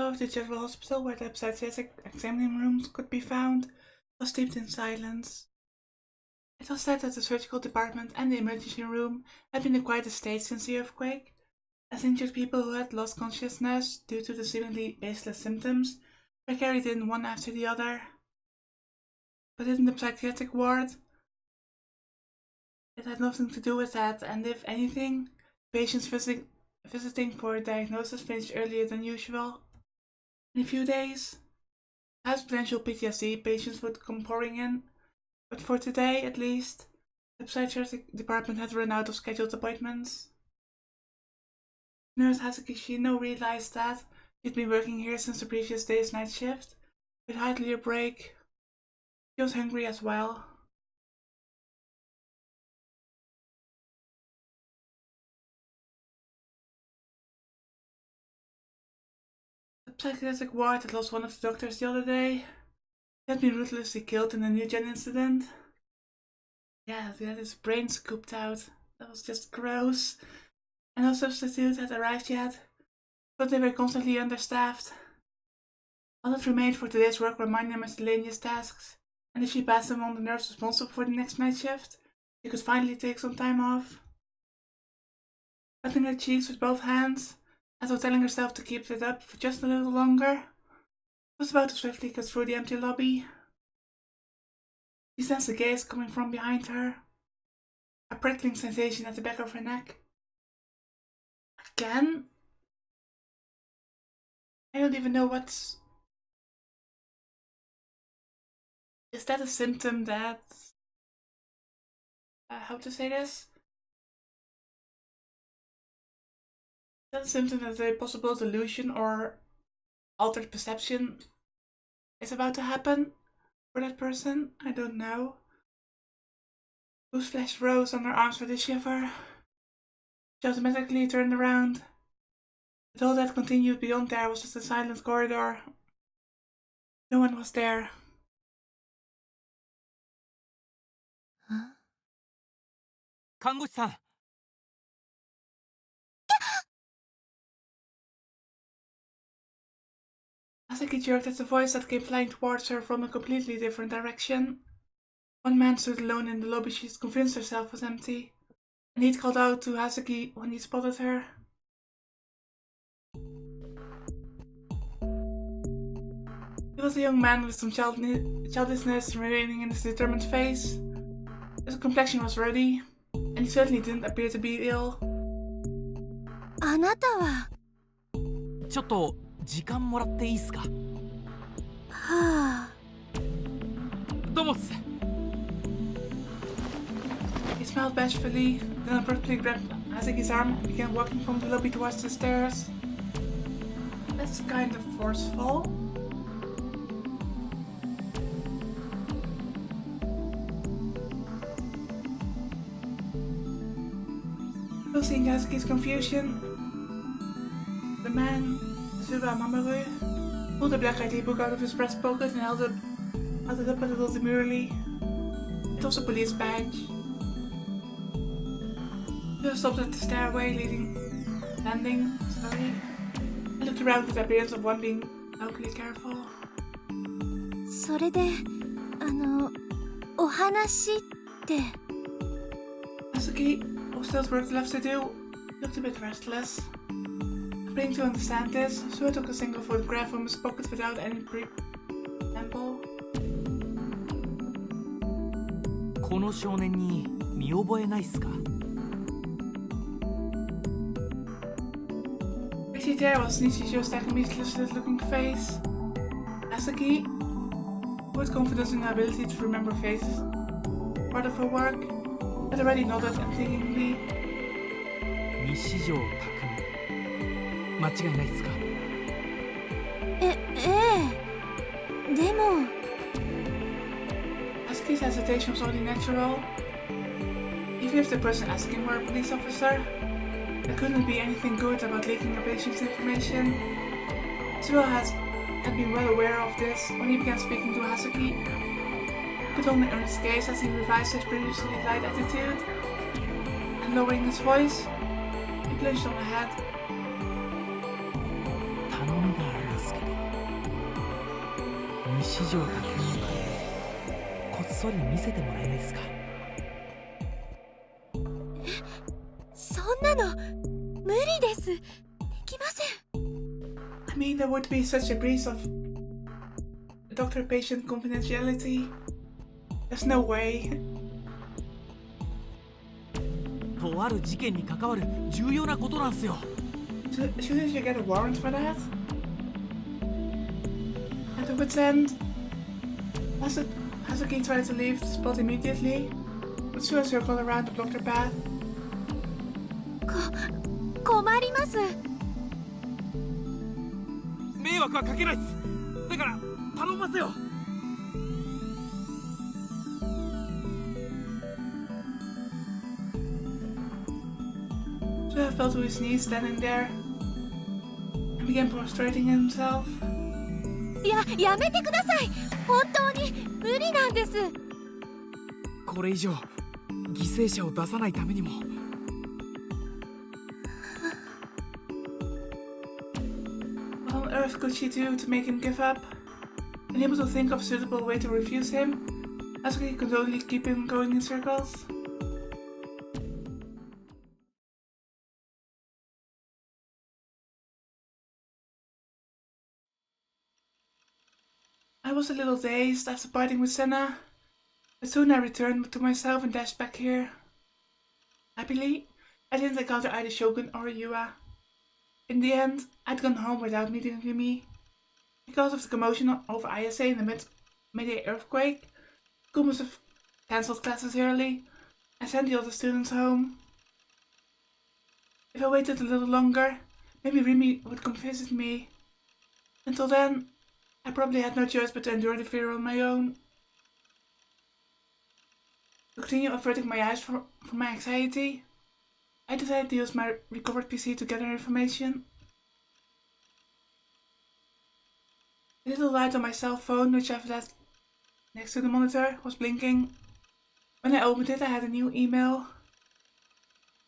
of the general hospital, where the psychiatric examining rooms could be found, was steeped in silence. It was said that the surgical department and the emergency room had been in quite a state since the earthquake, as injured people who had lost consciousness due to the seemingly baseless symptoms were carried in one after the other. But in the psychiatric ward, it had nothing to do with that, and if anything, patients visiting for a diagnosis finished earlier than usual. In a few days, perhaps potential PTSD patients would come pouring in, but for today, at least, the psychiatric department had run out of scheduled appointments. Nurse Hazuki Shino realized that she'd been working here since the previous day's night shift, with hardly a break. She was hungry as well. The psychiatric ward had lost one of the doctors the other day. He had been ruthlessly killed in a New-Gen incident. Yeah, he had his brain scooped out. That was just gross. And no substitute had arrived yet, but they were constantly understaffed. All that remained for today's work were minor miscellaneous tasks, and if she passed them on the nurse responsible for the next night shift, she could finally take some time off. Patting her cheeks with both hands, as though telling herself to keep it up for just a little longer, was about to swiftly cut through the empty lobby. She sensed a gaze coming from behind her, a prickling sensation at the back of her neck. Again? I don't even know what's... Is that a symptom that... how to say this? Is that a symptom that a possible delusion or altered perception is about to happen for that person? I don't know. Whose flesh rose on her arms with a shiver. She automatically turned around. But all that continued beyond there was just a silent corridor. No one was there. Huh? 看護師さん Asaki jerked at the voice that came flying towards her from a completely different direction. One man stood alone in the lobby she convinced herself was empty, and he'd called out to Hazuki when he spotted her. He was a young man with some childishness remaining in his determined face. His complexion was ruddy, and he certainly didn't appear to be ill. あなたはちょっと時間もらっていいっすかはあどうもっす He smiled bashfully, then abruptly grabbed Hazuki's arm and began walking from the lobby towards the stairs. That's kind of forceful. Still seeing Hazuki's confusion, the man, Suba Mamoru, pulled a black ID book out of his breast pocket and held it up a little demurely. It was a police badge. He stopped at the stairway leading landing slowly and looked around with the appearance of one being loudly careful. それでお話って Hazuki, who still had work left to do, looked a bit restless. Appearing to understand this, Sue took a single photograph from his pocket without any preamble. この少年に見覚えないっすか Actually, there was Nishijo's meatless looking face. Hazuki, who had confidence in her ability to remember faces, part of her work, had already nodded unthinkingly. 西条拓海間違いないっすかええでも Hazuki's hesitation was only natural. Even if the person asking were a police officer, there couldn't be anything good about leaking a patient's information. Tsuo had been well aware of this when he began speaking to Hazuki. He could only earn his gaze as he revised his previously light attitude, and lowering his voice, he plunged on ahead. 頼みがあるんすけど西条拓海こっそり見せてもらえないですか。そんなの無理です。できません。 I mean, there would be such a breach of doctor-patient confidentiality. There's no way. とある事件に関わる重要なことなんすよ。Shouldn't you get a warrant for that? At the wit's end, Hazuki tried to leave the spot immediately, but threw a circle around the blocked path. 困ります。迷惑はかけないっす。だから頼みますよ。Suha fell to his knees standing there and began prostrating himself. やめてください。本当に無理なんです。これ以上犠牲者を出さないためにも。What on earth could she do to make him give up? Unable to think of a suitable way to refuse him, Hazuki could only keep him going in circles. I was a little dazed after parting with Senna, but soon I returned to myself and dashed back here. Happily, I didn't encounter either Shogun or Yua. In the end, I'd gone home without meeting Rimi. Because of the commotion over ISA in the midday earthquake, school must have cancelled classes early and sent the other students home. If I waited a little longer, maybe Rimi would come visit me. Until then, I probably had no choice but to endure the fear on my own. To continue averting my eyes from my anxiety, I decided to use my recovered PC to gather information. The little light on my cell phone, which I've left next to the monitor, was blinking. When I opened it, I had a new email.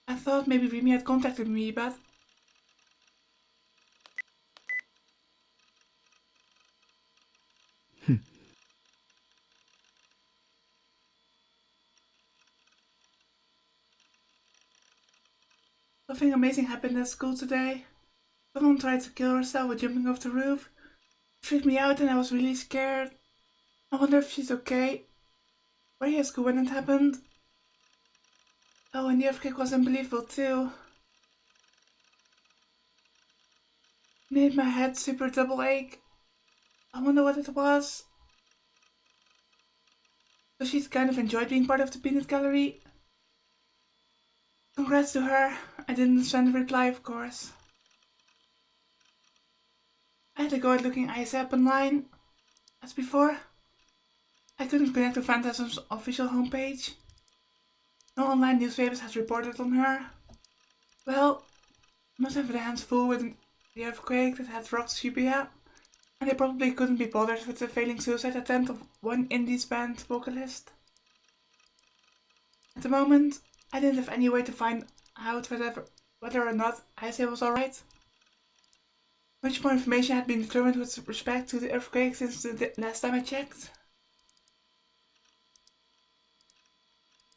I thought maybe Rimi had contacted me, but something amazing happened at school today. Someone tried to kill herself by jumping off the roof. It freaked me out and I was really scared. I wonder if she's okay. Were you at school when it happened? Oh, and the earthquake was unbelievable too. It made my head super double ache. I wonder what it was. So she's kind of enjoyed being part of the peanut gallery. Congrats to her. I didn't send a reply, of course. I had to go out looking ISA up online. As before, I couldn't connect to Phantasm's official homepage. No online newspapers had reported on her. Well, must have their hands full with the earthquake that had rocked Shibuya, and they probably couldn't be bothered with the failing suicide attempt of one indie band vocalist. At the moment, I didn't have any way to find out whether or not ISA was alright. Much more information had been determined with respect to the earthquake since the last time I checked.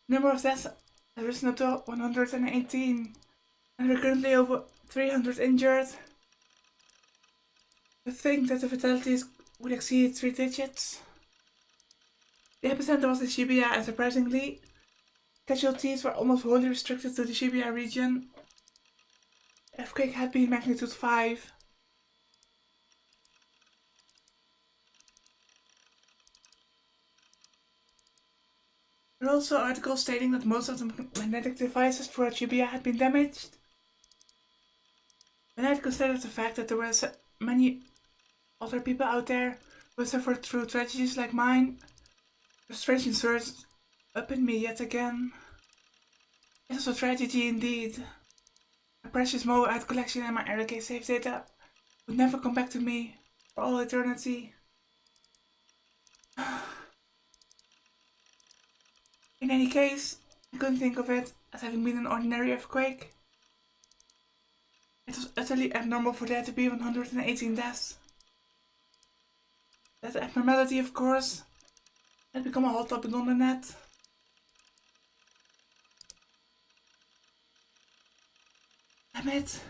The number of deaths has risen up to 118, and there are currently over 300 injured. To think that the fatalities would exceed 3 digits. The epicenter was in Shibuya, and surprisingly, casualties were almost wholly restricted to the Shibuya region. The earthquake had been magnitude 5. There are also articles stating that most of the magnetic devices throughout Shibuya had been damaged. When I had considered the fact that there were so many other people out there who suffered through tragedies like mine, frustration surged up in me yet again. It was a tragedy indeed. My precious Mo art collection and my RK save data would never come back to me for all eternity. In any case, I couldn't think of it as having been an ordinary earthquake. It was utterly abnormal for there to be 118 deaths. That abnormality, of course, had become a hot topic on the net. Damn it.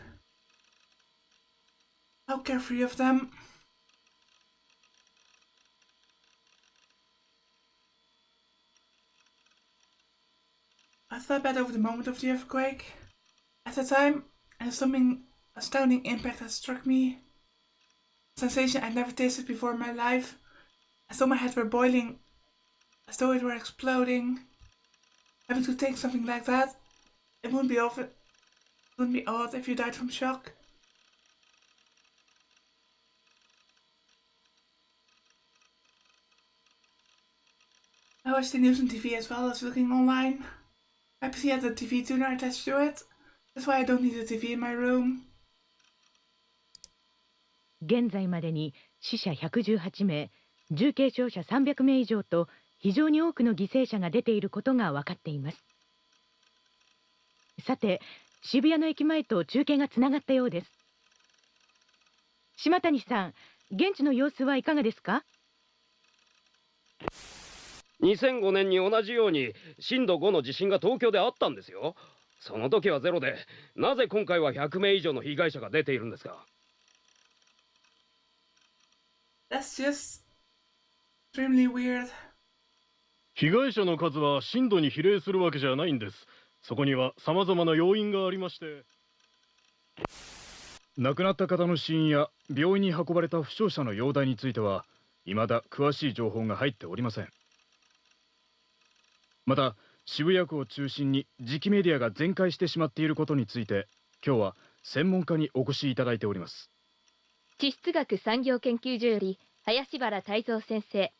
How carefree of them. I thought back over the moment of the earthquake. At the time, an astounding impact had struck me. A sensation I'd never tasted before in my life. As though my head were boiling, as though it were exploding. Having to take something like that, it wouldn't be odd if you died from shock. I watched the news on TV as well as looking online. My PC had a TV tuner attached to it. That's why I don't need a TV in my room. 現在までに死者118名、重軽傷者300名以上と非常に多くの犠牲者が出ていることが分かっています。さて、渋谷の駅前と中継がつながったようです。島谷さん、現地の様子はいかがですか？2005年に同じように震度5の地震が東京であったんですよ。その時はゼロで、なぜ今回は100名以上の被害者が出ているんですか？ That's just extremely weird. 被害者の数は震度に比例するわけじゃないんです。そこには様々な要因がありまして、亡くなった方の死因や病院に運ばれた負傷者の容体については未だ詳しい情報が入っておりません。また渋谷区を中心に磁気メディアが全壊してしまっていることについて今日は専門家にお越しいただいております。地質学産業研究所より林原泰造先生、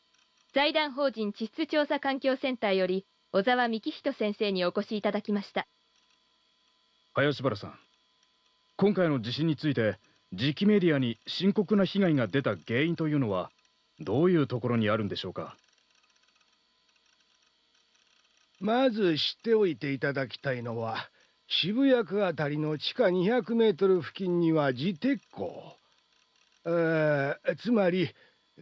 財団法人地質調査環境センターより小沢幹人先生にお越しいただきました。林原さん、今回の地震について磁気メディアに深刻な被害が出た原因というのはどういうところにあるんでしょうか？まず知っておいていただきたいのは、渋谷区あたりの地下200メートル付近には磁鉄鉱、つまり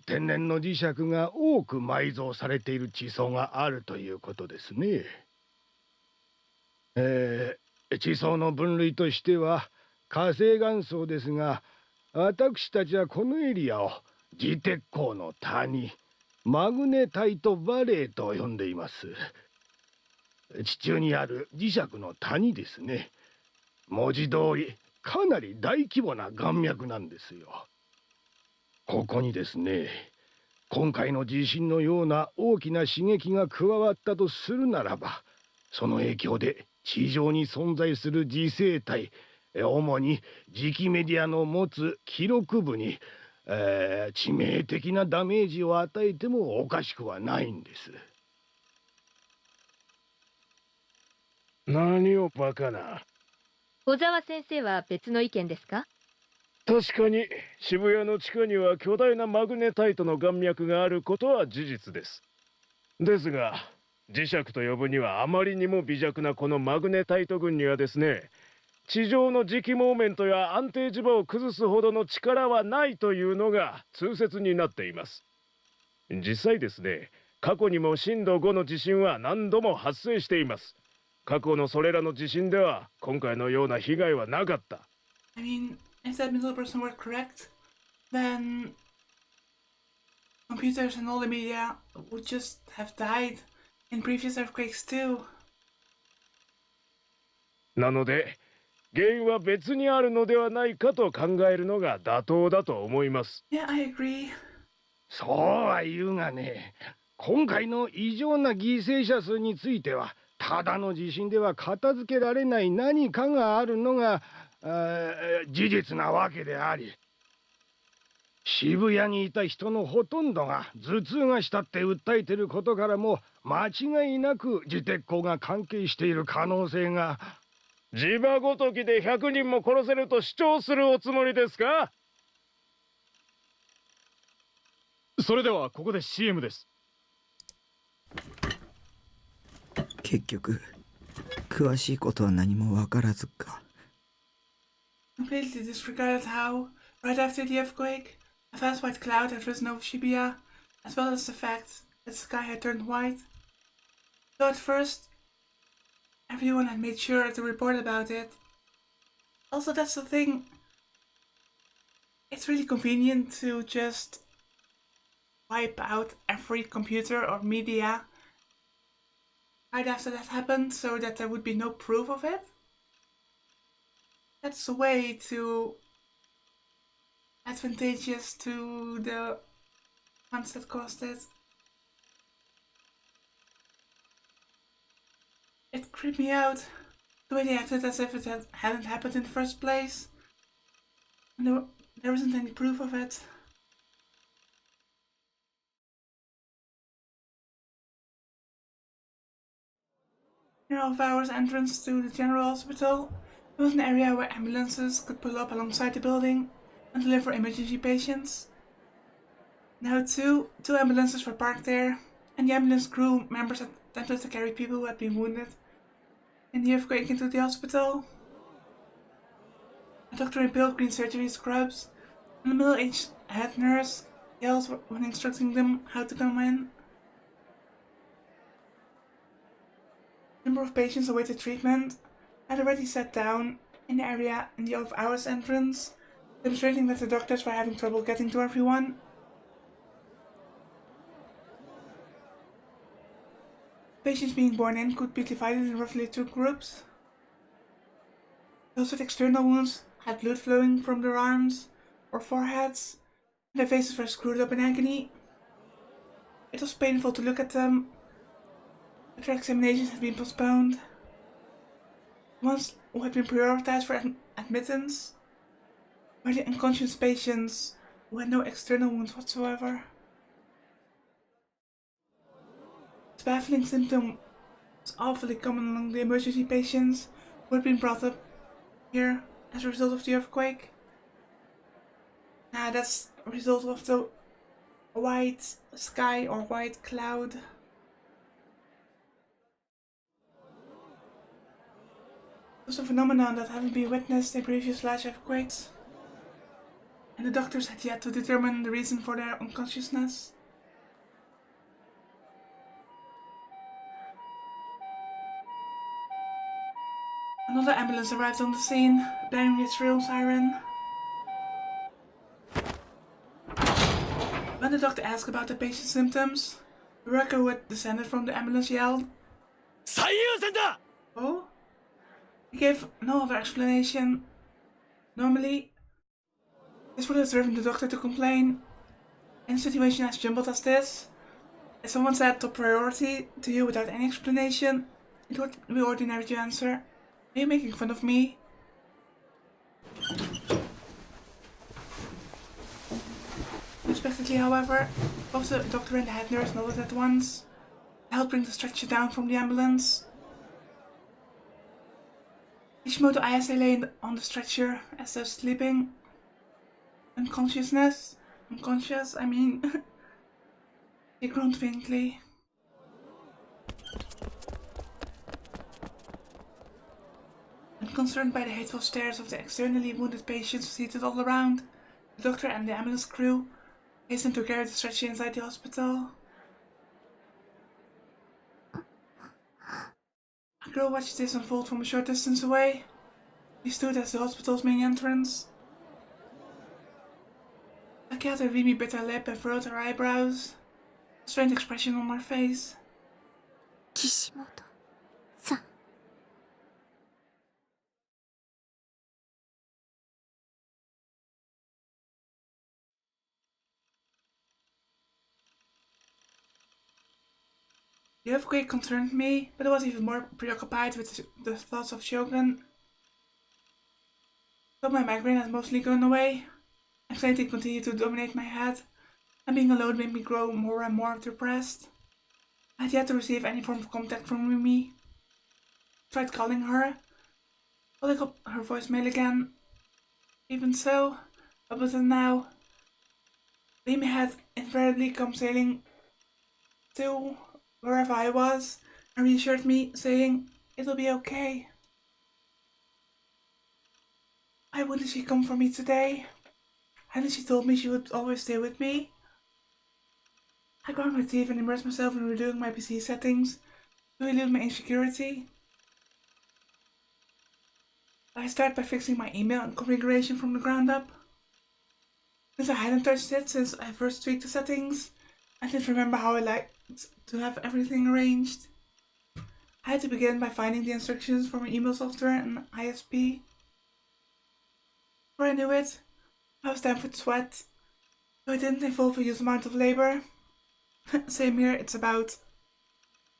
天然の磁石が多く埋蔵されている地層があるということですね。地層の分類としては火成岩層ですが、私たちはこのエリアを磁鉄鉱の谷、マグネタイトバレーと呼んでいます。地中にある磁石の谷ですね。文字通りかなり大規模な岩脈なんですよ。ここにですね、今回の地震のような大きな刺激が加わったとするならば、その影響で地上に存在する磁生態、主に磁気メディアの持つ記録部に、致命的なダメージを与えてもおかしくはないんです。何をバカな。小沢先生は別の意見ですか？確かに渋谷の地下には巨大なマグネタイトの岩脈があることは事実です。ですが磁石と呼ぶにはあまりにも微弱なこのマグネタイト群にはですね、地上の磁気モーメントや安定磁場を崩すほどの力はないというのが通説になっています。実際ですね、過去にも震度5の地震は何度も発生しています。過去のそれらの地震では今回のような被害はなかった。I mean, if that middle person were correct, then computers and all the media would just have died in previous earthquakes too. なので原因は別にあるのではないかと考えるのが妥当だと思います。Yeah, I agree. そうは言うがね、今回の異常な犠牲者数についてはただの地震では片付けられない何かがあるのが事実なわけであり、渋谷にいた人のほとんどが頭痛がしたって訴えていることからも間違いなく磁鉄鉱が関係している可能性が。地場ごときで100人も殺せると主張するおつもりですか？それではここで CM です。結局詳しいことは何も分からずか。Completely disregarded how, right after the earthquake, a vast white cloud had risen over Shibuya as well as the fact that the sky had turned white. So at first, everyone had made sure to report about it. Also, that's the thing. It's really convenient to just wipe out every computer or media right after that happened so that there would be no proof of it. That's a way to advantageous to the ones that caused it. It creeped me out the way they acted as if it hadn't happened in the first place. And there isn't any proof of it. Near Alvaro's entrance to the general hospital, there was an area where ambulances could pull up alongside the building and deliver emergency patients. Now two ambulances were parked there, and the ambulance crew members attempted to carry people who had been wounded in the earthquake into the hospital. A doctor in pale green surgery scrubs and a middle-aged head nurse yells when instructing them how to come in. The number of patients awaited treatment had already sat down in the area in the off-hours entrance, demonstrating that the doctors were having trouble getting to everyone. Patients being born in could be divided in roughly 2 groups. Those with external wounds had blood flowing from their arms or foreheads, and their faces were screwed up in agony. It was painful to look at them, but their examinations had been postponed. The ones who had been prioritized for admittance were the unconscious patients who had no external wounds whatsoever. This baffling symptom was awfully common among the emergency patients who had been brought up here as a result of the earthquake. That's a result of the white sky or white cloud. It was a phenomenon that hadn't been witnessed in previous large earthquakes, and the doctors had yet to determine the reason for their unconsciousness. Another ambulance arrived on the scene, blaring its real siren. When the doctor asked about the patient's symptoms, the worker who had descended from the ambulance yelled, "Oh?" He gave no other explanation. Normally, this would have driven the doctor to complain. In a situation as jumbled as this, if someone said top priority to you without any explanation, it would be ordinary to answer, "Are you making fun of me?" Unexpectedly, however, both the doctor and the head nurse nodded at once. They helped bring the stretcher down from the ambulance. Ishimoto Ayase lay on the stretcher as though sleeping. Unconscious, I mean. He groaned faintly. Unconcerned by the hateful stares of the externally wounded patients seated all around, the doctor and the ambulance crew hastened to carry the stretcher inside the hospital. A girl watched this unfold from a short distance away. She stood at the hospital's main entrance. Aki had a dreamy bitter lip and furrowed her eyebrows, a strained expression on her face. Kishimoto-san. The earthquake concerned me, but I was even more preoccupied with the thoughts of Shogun. Though my migraine had mostly gone away, anxiety continued to dominate my head, and being alone made me grow more and more depressed. I had yet to receive any form of contact from Mimi. I tried calling her, calling up her voicemail again. Even so, up until now, Mimi had invariably come sailing to wherever I was and reassured me, saying, "It'll be okay." Why wouldn't she come for me today? Hadn't she told me she would always stay with me? I ground my teeth and immerse myself in redoing my PC settings to elude my insecurity. I start by fixing my email and configuration from the ground up. Since I hadn't touched it since I first tweaked the settings, I didn't remember how I liked to have everything arranged. I had to begin by finding the instructions for my email software and ISP. Before I knew it, I was damp with sweat, so it didn't involve a huge amount of labor. Same here, it's about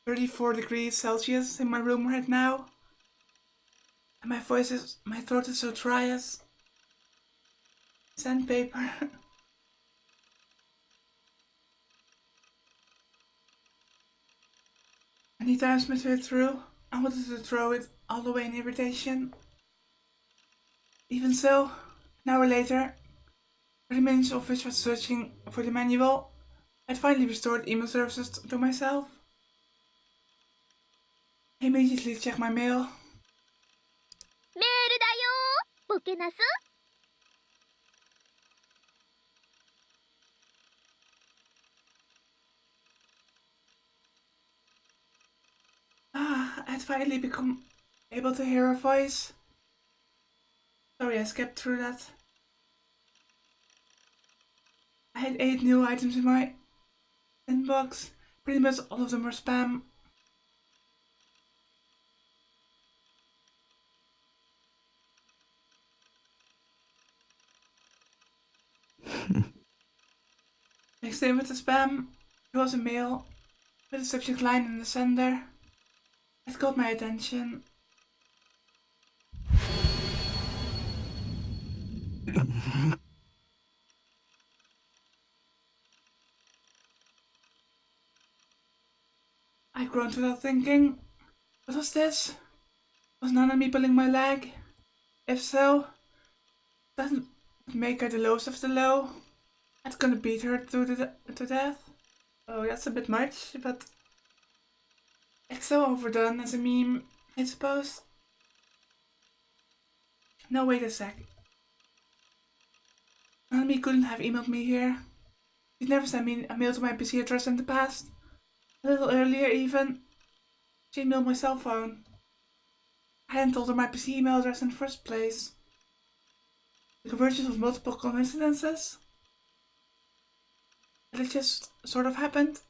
34 degrees Celsius in my room right now. And my throat is so dry as sandpaper. Many times midway through, I wanted to throw it all away in irritation. Even so, an hour later, 30 minutes of which was searching for the manual, I'd finally restored email services to myself. I immediately checked my mail. メールだよボケナス I'd finally become able to hear her voice. Sorry, I skipped through that. I had 8 new items in my inbox. Pretty much all of them were spam. Mixed in with the spam, there was a mail with a subject line in the sender. It caught my attention. I groaned without thinking. What was this? Was Nanami pulling my leg? If so, doesn't make her the lowest of the low. I'm gonna beat her to death. Oh, that's a bit much, but it's so overdone as a meme, I suppose. No, wait a sec. Nanami couldn't have emailed me here. She'd never sent me a mail to my PC address in the past. A little earlier even, she emailed my cell phone. I hadn't told her my PC email address in the first place. The convergence of multiple coincidences. But it just sort of happened.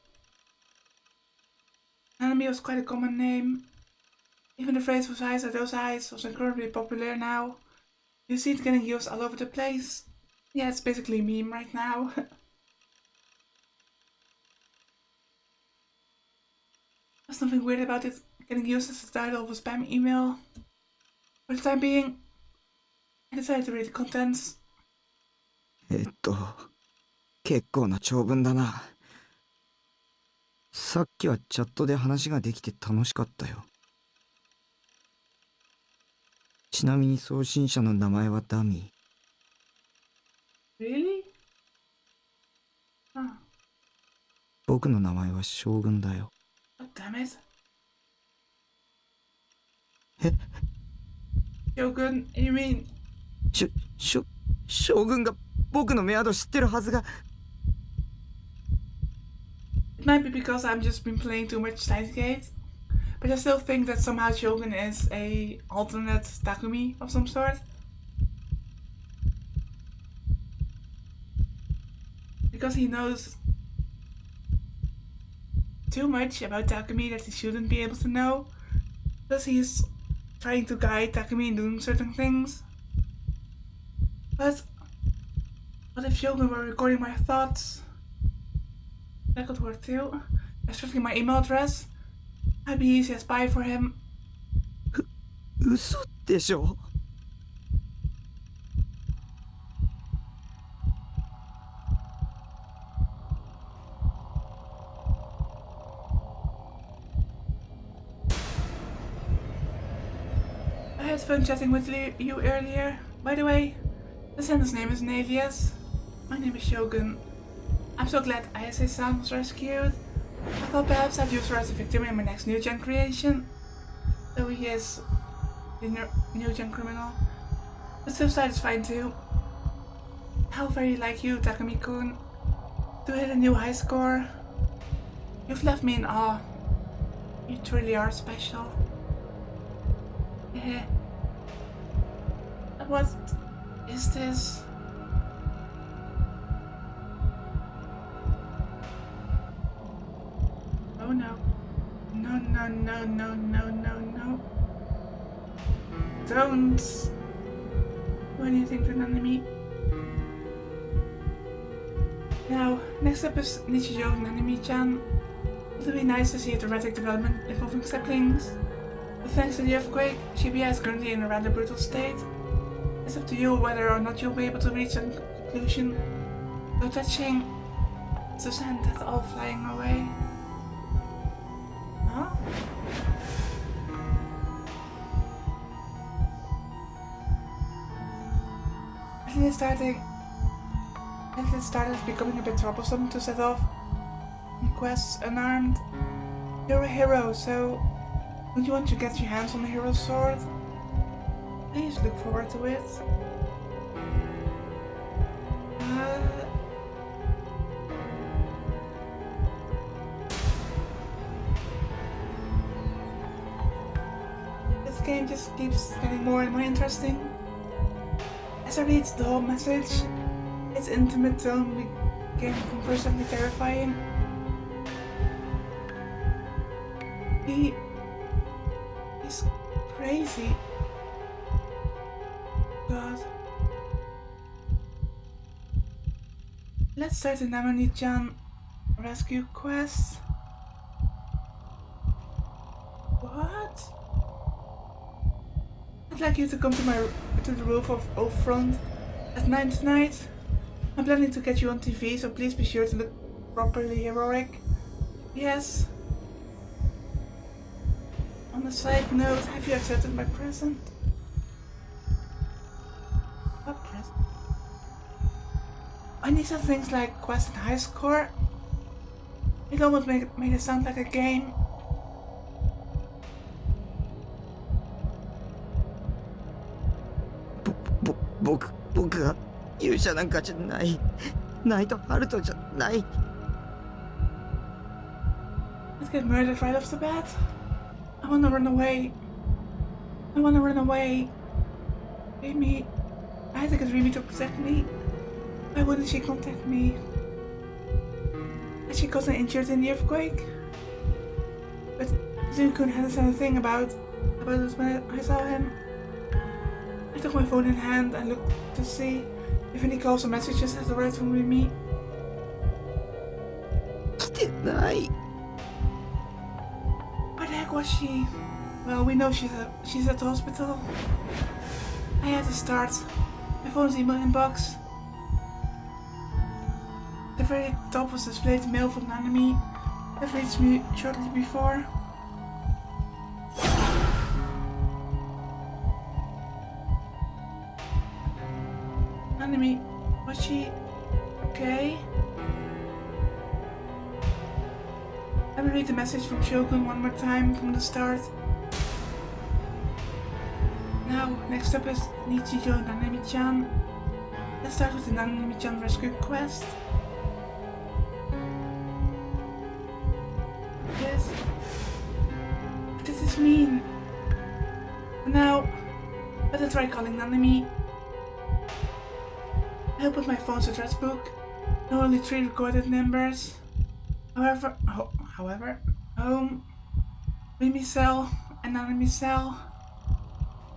Nanami was quite a common name. Even the phrase "whose eyes are those eyes" was incredibly popular now. You see it getting used all over the place. Yeah, it's basically a meme right now. There's nothing weird about it getting used as the title of a spam email. For the time being, I decided to read the contents. 結構な長文だな。さっきはチャットで話ができて楽しかったよ。ちなみに送信者の名前はダミー。Really? 僕の名前は将軍だよ。Oh, damn it. え Shogun, you mean? 将軍が僕のメアド知ってるはずが。It might be because I've just been playing too much Steins but I still think that somehow Shogun is a alternate Takumi of some sort. Because he knows too much about Takumi that he shouldn't be able to know. Plus he's trying to guide Takumi in doing certain things. But what if Shogun were recording my thoughts? That could work too. Especially my email address. I'd be easy as spy for him. 嘘でしょ。I had fun chatting with you earlier. By the way, the sender's name is an alias. My name is Shogun. I'm so glad ISA-san was rescued. I thought perhaps I'd use her as a victim in my next new gen creation. Though he is the new gen criminal. But suicide is fine too. How very like you, Takumi-kun. To hit a new high score. You've left me in awe. You truly are special. Yeah. What is this? Oh no. No, no, no, no, no, no, no. Don't do anything to Nanami. Now, next up is Nanami-chan. It would be nice to see a dramatic development involving siblings. But thanks to the earthquake, Shibuya is currently in a rather brutal state. It's up to you whether or not you'll be able to reach a conclusion. So touching. So send that all flying away. Huh? It started becoming a bit troublesome to set off quests unarmed. You're a hero, so don't you want to get your hands on a hero's sword? Please look forward to it. This game just keeps getting more and more interesting. As I read the whole message, its intimate tone became conversely terrifying. He's crazy. God. Let's start the Nanami-chan rescue quest. What? I'd like you to come to the roof of Oak Front at 9 tonight. I'm planning to get you on TV, so please be sure to look properly heroic. Yes. On a side note, have you accepted my present? What present? I need some things like quest and high score. It almost made it sound like a game.僕が勇者なんかじゃない。ナイトハルトじゃない。Let's get murdered right off the bat. I wanna run away. I wanna run away. Amy, I had to get Remy to protect me. Why wouldn't she contact me? Had she gotten injured in the earthquake? But Zukun hadn't said a thing about it when I saw him. I took my phone in hand and looked to see if any calls or messages had arrived from Remy. 来てない。Where the heck was she? Well, we know she's at the hospital. I had to start. My phone's email inbox. The very top was displayed the mail from Nanami that reached me shortly before. Nanami, was she okay? Let me read the message from Shogun one more time from the start. Now, next up is Nanami-chan. Let's start with the Nanami-chan rescue quest. Yes. What does this mean? Now, better try calling Nanami. I opened my phone's address book. There are only 3 recorded numbers. However, home, Remy cell, and Nanami cell.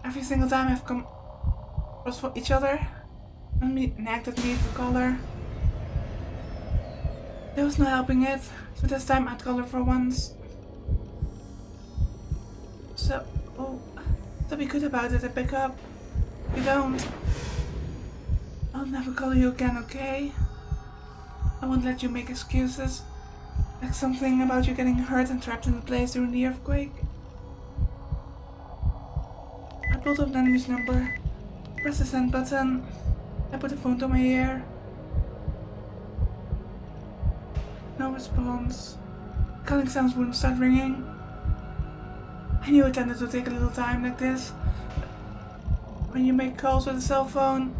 Every single time I've come across each other, Nanami nagged at me to call her. There was no helping it, so this time I'd call her for once. So be good about it and pick up. If you don't, I'll never call you again, okay? I won't let you make excuses. Like something about you getting hurt and trapped in the place during the earthquake. I pulled up Nanami's number, pressed the send button, I put the phone to my ear. No response. Calling sounds wouldn't start ringing. I knew it tended to take a little time like this when you make calls with a cell phone.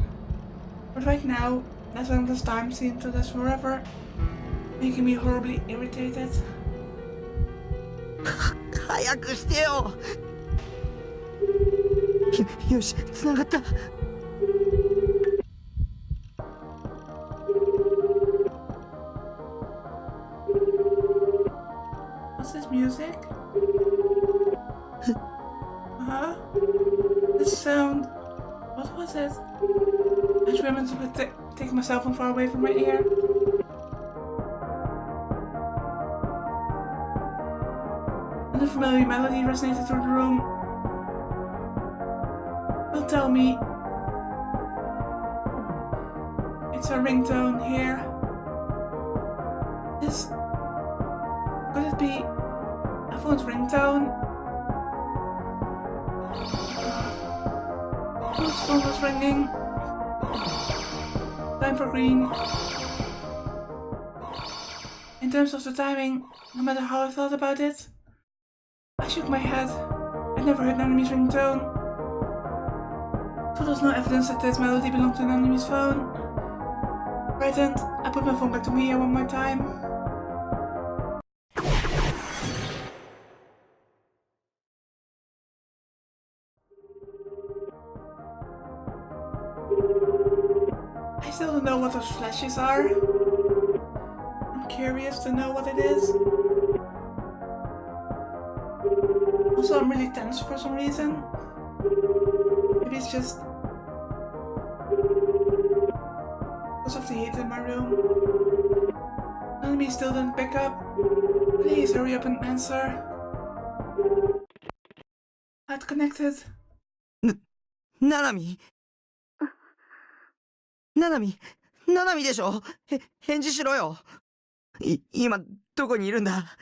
But right now, that length of time seemed to last forever, making me horribly irritated. 早くしてよ。よし、繋がった。What's this music? Huh? This sound. What was it? I just remembered to take my cell phone far away from my ear. And a familiar melody resonated through the room. Don't tell me it's a ringtone here. Could it be a phone's ringtone? Whose phone was ringing? Time for green. In terms of the timing, no matter how I thought about it, I shook my head. I never heard Nanami's ringtone. So there's no evidence that this melody belonged to Nanami's phone. Frightened, I put my phone back to my ear one more time. I still don't know what those flashes are. I'm curious to know what it is. Also, I'm really tense for some reason. Maybe it's just because of the heat in my room. Nanami still didn't pick up. Please hurry up and answer. I'd connected. ナナミでしょ。返事しろよ。今どこにいるんだ。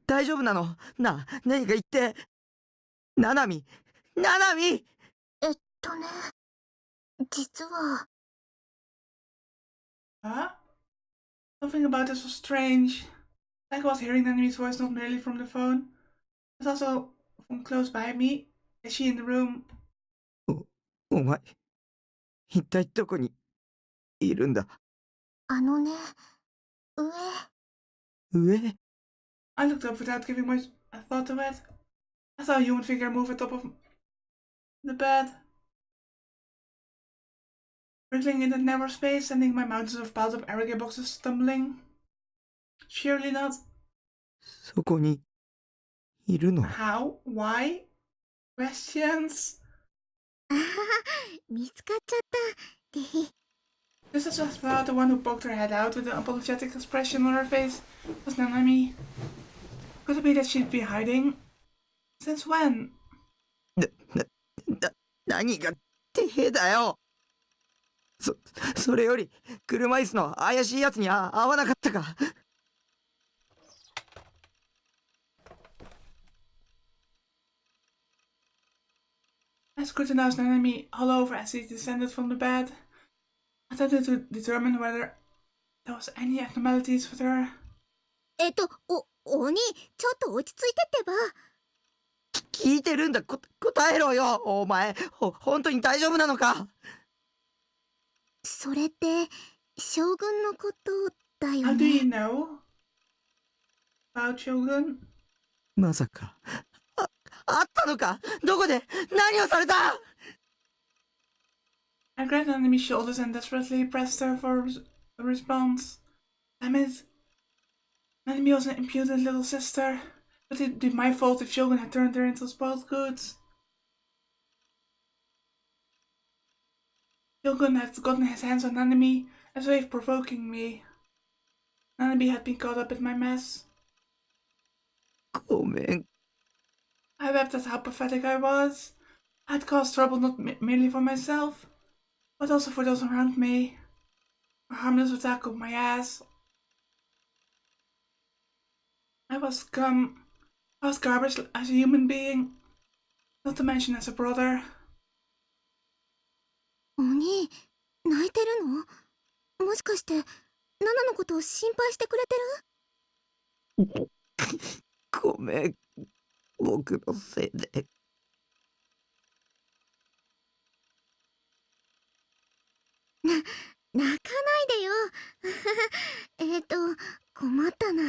大丈夫なの。何か言って。ナナミ。実は。Huh? Something about this was strange. Like I was hearing Nanami's voice not merely from the phone, but also from close by me. Is she in the room? お前、一体どこにいるんだ。上 I looked up without giving much a thought to it. I saw a human figure move atop of the bed. Wriggling in that narrow space, sending my mountains of piled up arrogant boxes tumbling. Surely not. そこにいるの。 How? Why? Questions? 見つかっちゃった。Just as I thought, the one who poked her head out with an apologetic expression on her face was Nanami. Could it be that she'd be hiding? Since when? 何が手だよ。それより車椅子の怪しいやつに会わなかったか。I scrutinized Nanami all over as he descended from the bed. I attempted to determine whether there was any abnormalities with her. 鬼、ちょっと落ち着いてってば。聞いてるんだ。答えろよ。お前、本当に大丈夫なのか。それって、将軍のことだよ How do ね。 you know about Shogun? まさか、あったのか。どこで何をされた。 I grabbed Nanami's shoulders and desperately pressed her for a response. Damn it. Nanami was an impudent little sister, but it'd be my fault if Shogun had turned her into spoiled goods. Shogun had gotten his hands on Nanami as a way of provoking me. Nanami had been caught up in my mess. ごめん。 I wept at how pathetic I was. I had caused trouble not merely for myself, but also for those around me. A harmless attack of my ass. I was scum. I was garbage as a human being, not to mention as a brother. 鬼、泣いてるの？もしかして、ナナのことを心配してくれてる？ごめん。僕のせいで。泣かないでよ。困ったな。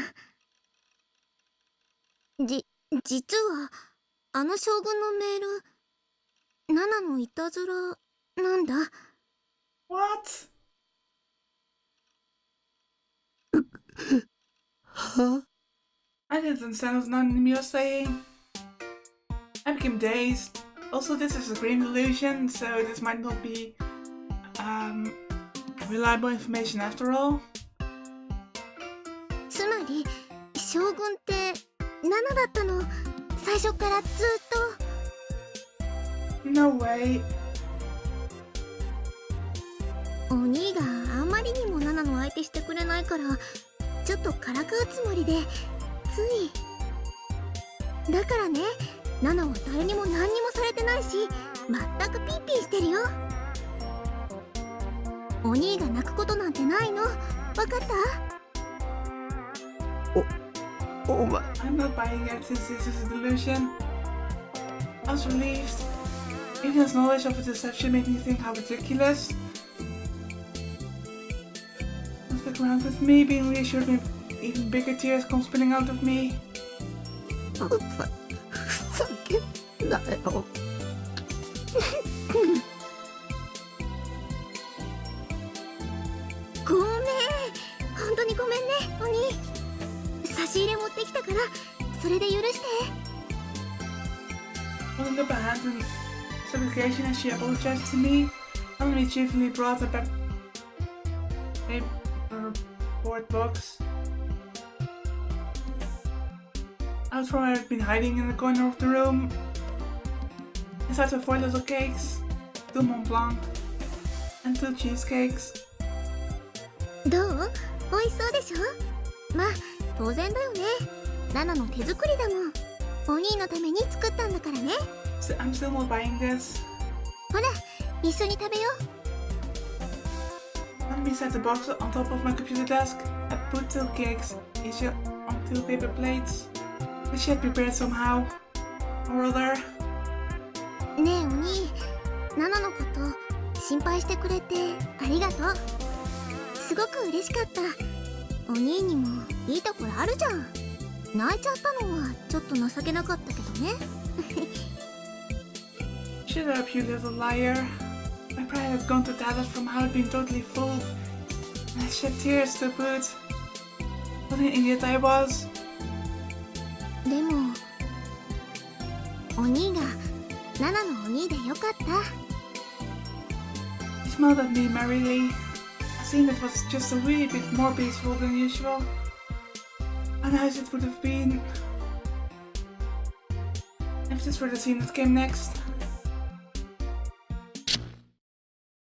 実はあの将軍のメール、ナナのいたずらなんだ。 What? は I didn't understand what Nanami was saying. I became dazed. Also, this is a green illusion, so this might not be reliable information after all. つまり将軍ってナナだったの、最初からずっと。 No way. お兄があまりにもナナの相手してくれないからちょっとからかうつもりでつい。だからね、ナナは誰にも何にもされてないし全くピーピーしてるよ。お兄が泣くことなんてないの、わかった？お前 I'm not buying it since this is a delusion. I was relieved. Even his knowledge of the deception made me think how ridiculous. Let's look around with me, being reassured made even bigger tears come spilling out of me. ふざけんなよ。ごめん、本当にごめんね、お兄。差し入れ持ってきたからそれで許して。 Holding up a hand in supplication as she apologized to me, Nanami cheerfully brought a paperboard box. Out from where I'd been hiding in the corner of the room. Inside were 4 little cakes, 2 Mont Blanc, and 2 cheesecakes. どう？美味しそうでしょ？まあ当然だよね。ナナの手作りだもん。お兄のために作ったんだからね。I'm still not buying this. ほら、一緒に食べよう。 Nanami set the box on top of my computer desk and put 2 cakes, each on 2 paper plates, which she had prepared somehow or other. ねえお兄、ナナのこと心配してくれてありがとう。すごく嬉しかった。お兄にもいいところあるじゃん。泣いちゃったのはちょっと情けなかったけどね。Shut up, you little liar. My pride had gone to tatters from how I'd been totally fooled. And I shed tears to boot. What an idiot I was. でもお兄がナナのお兄でよかった。 He smiled at me merrily. I seen it was just a wee bit more peaceful than usual. How nice it would have been if this were the scene that came next.